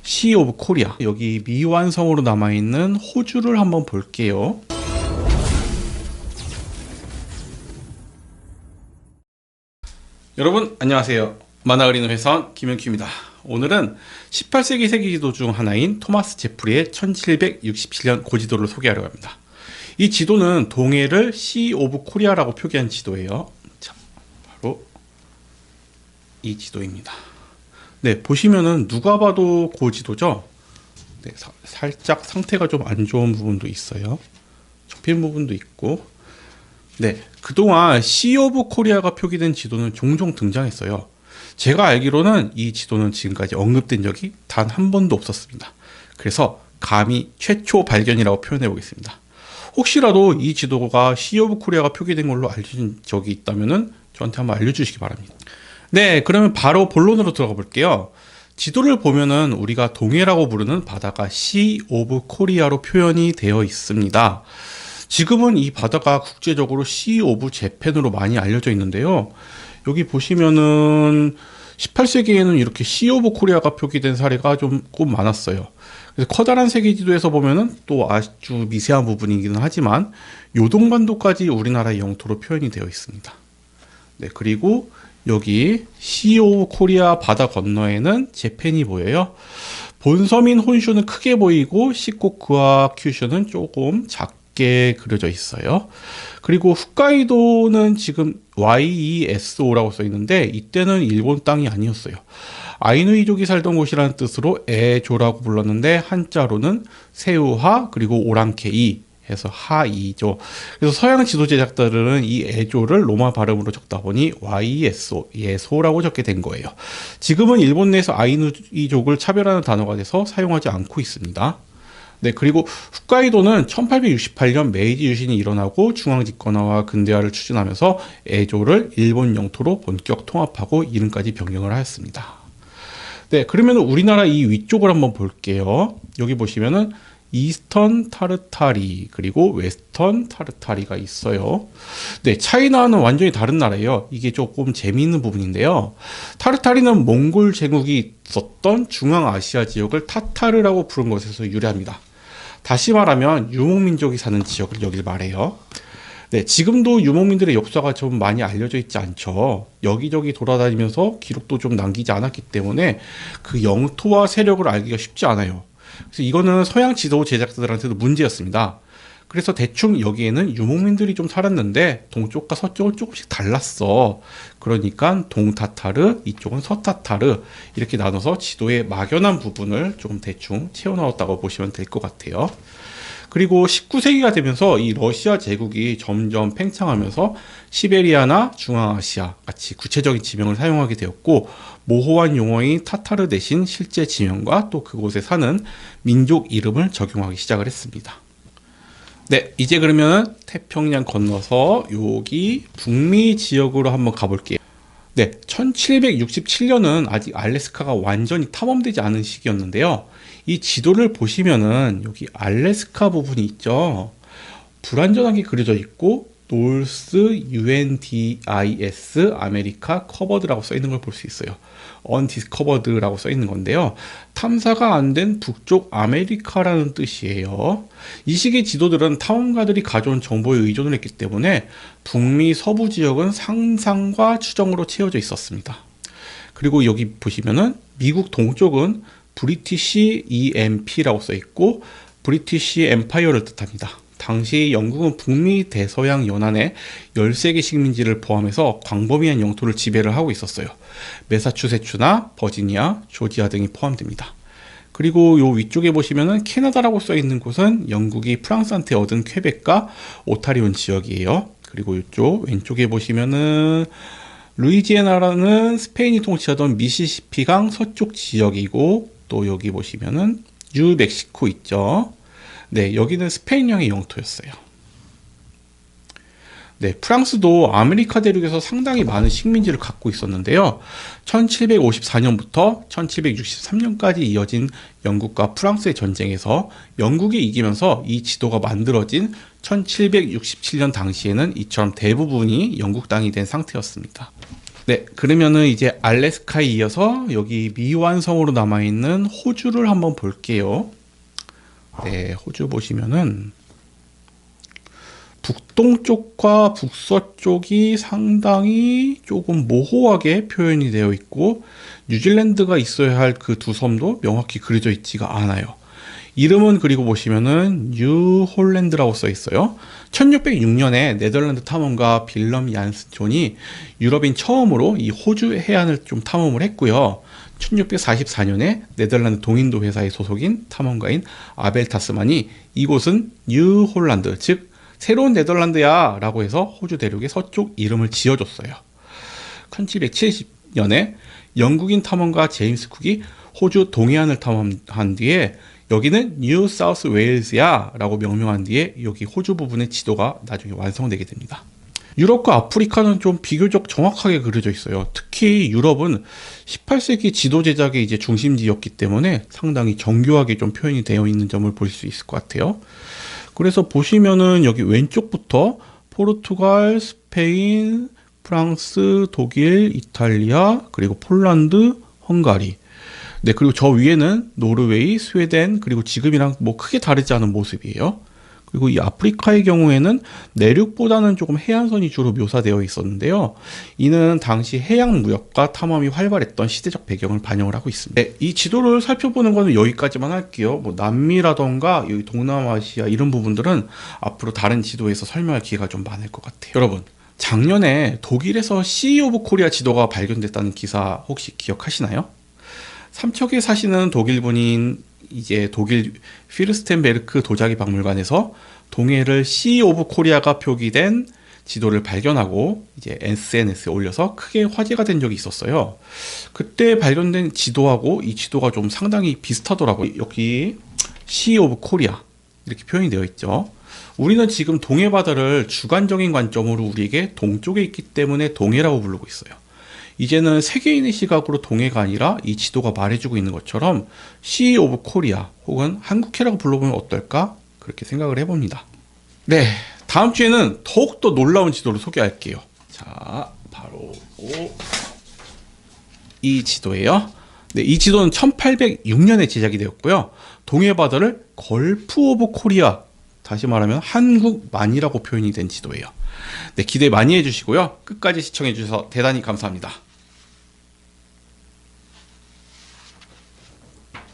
시 오브 코리아, 여기 미완성으로 남아있는 호주를 한번 볼게요. 여러분 안녕하세요. 만화 그리는 회사원 김현규입니다. 오늘은 18세기 세계지도 중 하나인 토마스 제프리의 1767년 고지도를 소개하려고 합니다. 이 지도는 동해를 시 오브 코리아라고 표기한 지도예요. 자, 바로 이 지도입니다. 네, 보시면은 누가 봐도 고지도죠. 네, 살짝 상태가 좀 안 좋은 부분도 있어요. 접힌 부분도 있고. 네, 그동안 시 오브 코리아가 표기된 지도는 종종 등장했어요. 제가 알기로는 이 지도는 지금까지 언급된 적이 단 한 번도 없었습니다. 그래서 감히 최초 발견이라고 표현해 보겠습니다. 혹시라도 이 지도가 시 오브 코리아가 표기된 걸로 알려진 적이 있다면 저한테 한번 알려주시기 바랍니다. 네, 그러면 바로 본론으로 들어가 볼게요. 지도를 보면은 우리가 동해라고 부르는 바다가 시 오브 코리아로 표현이 되어 있습니다. 지금은 이 바다가 국제적으로 시 오브 재팬으로 많이 알려져 있는데요. 여기 보시면은 18세기에는 이렇게 시 오브 코리아가 표기된 사례가 좀 꼭 많았어요. 그래서 커다란 세계 지도에서 보면은 또 아주 미세한 부분이기는 하지만 요동반도까지 우리나라의 영토로 표현이 되어 있습니다. 네, 그리고 여기 시 오브 코리아 바다 건너에는 재팬이 보여요. 본섬인 혼슈는 크게 보이고 시코쿠와 큐슈는 조금 작게 그려져 있어요. 그리고 홋카이도는 지금 YESO라고 써 있는데 이때는 일본 땅이 아니었어요. 아이누이족이 살던 곳이라는 뜻으로 에조라고 불렀는데 한자로는 새우하 그리고 오랑캐이 해서 하이죠. 그래서 서양 지도 제작자들은 이 에조를 로마 발음으로 적다 보니 YESO, 예소라고 적게 된 거예요. 지금은 일본 내에서 아이누이족을 차별하는 단어가 돼서 사용하지 않고 있습니다. 네, 그리고 홋카이도는 1868년 메이지 유신이 일어나고 중앙 집권화와 근대화를 추진하면서 에조를 일본 영토로 본격 통합하고 이름까지 변경을 하였습니다. 네, 그러면 우리나라 이 위쪽을 한번 볼게요. 여기 보시면은 이스턴 타르타리 그리고 웨스턴 타르타리가 있어요. 네, 차이나와는 완전히 다른 나라예요. 이게 조금 재미있는 부분인데요. 타르타리는 몽골 제국이 있었던 중앙아시아 지역을 타타르라고 부른 것에서 유래합니다. 다시 말하면 유목민족이 사는 지역을 여길 말해요. 네, 지금도 유목민들의 역사가 좀 많이 알려져 있지 않죠. 여기저기 돌아다니면서 기록도 좀 남기지 않았기 때문에 그 영토와 세력을 알기가 쉽지 않아요. 그래서 이거는 서양 지도 제작자들한테도 문제였습니다. 그래서 대충 여기에는 유목민들이 좀 살았는데 동쪽과 서쪽은 조금씩 달랐어. 그러니까 동타타르, 이쪽은 서타타르 이렇게 나눠서 지도의 막연한 부분을 좀 대충 채워 넣었다고 보시면 될 것 같아요. 그리고 19세기가 되면서 이 러시아 제국이 점점 팽창하면서 시베리아나 중앙아시아 같이 구체적인 지명을 사용하게 되었고 모호한 용어인 타타르 대신 실제 지명과 또 그곳에 사는 민족 이름을 적용하기 시작을 했습니다. 네, 이제 그러면 태평양 건너서 여기 북미 지역으로 한번 가볼게요. 네, 1767년은 아직 알래스카가 완전히 탐험되지 않은 시기였는데요. 이 지도를 보시면은 여기 알래스카 부분이 있죠. 불완전하게 그려져 있고 노스 UNDIS 아메리카 커버드라고 써 있는 걸 볼 수 있어요. 언디스커버드라고 써 있는 건데요. 탐사가 안 된 북쪽 아메리카라는 뜻이에요. 이 시기 지도들은 탐험가들이 가져온 정보에 의존을 했기 때문에 북미 서부 지역은 상상과 추정으로 채워져 있었습니다. 그리고 여기 보시면은 미국 동쪽은 브리티시 EMP라고 써 있고 브리티시 엠파이어를 뜻합니다. 당시 영국은 북미 대서양 연안의 13개 식민지를 포함해서 광범위한 영토를 지배를 하고 있었어요. 매사추세츠나 버지니아, 조지아 등이 포함됩니다. 그리고 요 위쪽에 보시면은 캐나다라고 써 있는 곳은 영국이 프랑스한테 얻은 퀘벡과 오타리온 지역이에요. 그리고 이쪽 왼쪽에 보시면은 루이지애나라는 스페인이 통치하던 미시시피강 서쪽 지역이고 또 여기 보시면은 뉴멕시코 있죠. 네, 여기는 스페인령의 영토였어요. 네, 프랑스도 아메리카 대륙에서 상당히 많은 식민지를 갖고 있었는데요. 1754년부터 1763년까지 이어진 영국과 프랑스의 전쟁에서 영국이 이기면서 이 지도가 만들어진 1767년 당시에는 이처럼 대부분이 영국 땅이 된 상태였습니다. 네, 그러면은 이제 알래스카에 이어서 여기 미완성으로 남아있는 호주를 한번 볼게요. 네, 호주 보시면은 북동쪽과 북서쪽이 상당히 조금 모호하게 표현이 되어 있고, 뉴질랜드가 있어야 할 그 두 섬도 명확히 그려져 있지가 않아요. 이름은 그리고 보시면은 뉴홀랜드라고 써 있어요. 1606년에 네덜란드 탐험가 빌럼 얀스존이 유럽인 처음으로 이 호주 해안을 좀 탐험을 했고요. 1644년에 네덜란드 동인도 회사의 소속인 탐험가인 아벨 타스만이 이곳은 뉴홀란드, 즉 새로운 네덜란드야 라고 해서 호주 대륙의 서쪽 이름을 지어줬어요. 1770년에 영국인 탐험가 제임스 쿡이 호주 동해안을 탐험한 뒤에 여기는 뉴 사우스 웨일즈야 라고 명명한 뒤에 여기 호주 부분의 지도가 나중에 완성되게 됩니다. 유럽과 아프리카는 좀 비교적 정확하게 그려져 있어요. 특히 유럽은 18세기 지도 제작의 이제 중심지였기 때문에 상당히 정교하게 좀 표현이 되어 있는 점을 볼 수 있을 것 같아요. 그래서 보시면은 여기 왼쪽부터 포르투갈, 스페인, 프랑스, 독일, 이탈리아, 그리고 폴란드, 헝가리. 네, 그리고 저 위에는 노르웨이, 스웨덴, 그리고 지금이랑 뭐 크게 다르지 않은 모습이에요. 그리고 이 아프리카의 경우에는 내륙보다는 조금 해안선이 주로 묘사되어 있었는데요. 이는 당시 해양 무역과 탐험이 활발했던 시대적 배경을 반영을 하고 있습니다. 네, 이 지도를 살펴보는 거는 여기까지만 할게요. 뭐 남미라던가 여기 동남아시아 이런 부분들은 앞으로 다른 지도에서 설명할 기회가 좀 많을 것 같아요. 여러분, 작년에 독일에서 시 오브 코리아 지도가 발견됐다는 기사 혹시 기억하시나요? 삼척에 사시는 독일분인 이제 독일 피르스텐베르크 도자기 박물관에서 동해를 시 오브 코리아가 표기된 지도를 발견하고 이제 SNS에 올려서 크게 화제가 된 적이 있었어요. 그때 발견된 지도하고 이 지도가 좀 상당히 비슷하더라고요. 여기 시 오브 코리아 이렇게 표현이 되어 있죠. 우리는 지금 동해 바다를 주관적인 관점으로 우리에게 동쪽에 있기 때문에 동해라고 부르고 있어요. 이제는 세계인의 시각으로 동해가 아니라 이 지도가 말해주고 있는 것처럼 시 오브 코리아 혹은 한국해라고 불러보면 어떨까? 그렇게 생각을 해봅니다. 네, 다음 주에는 더욱더 놀라운 지도를 소개할게요. 자, 바로 이 지도예요. 네, 이 지도는 1806년에 제작이 되었고요. 동해 바다를 걸프 오브 코리아, 다시 말하면 한국만이라고 표현이 된 지도예요. 네, 기대 많이 해주시고요. 끝까지 시청해주셔서 대단히 감사합니다.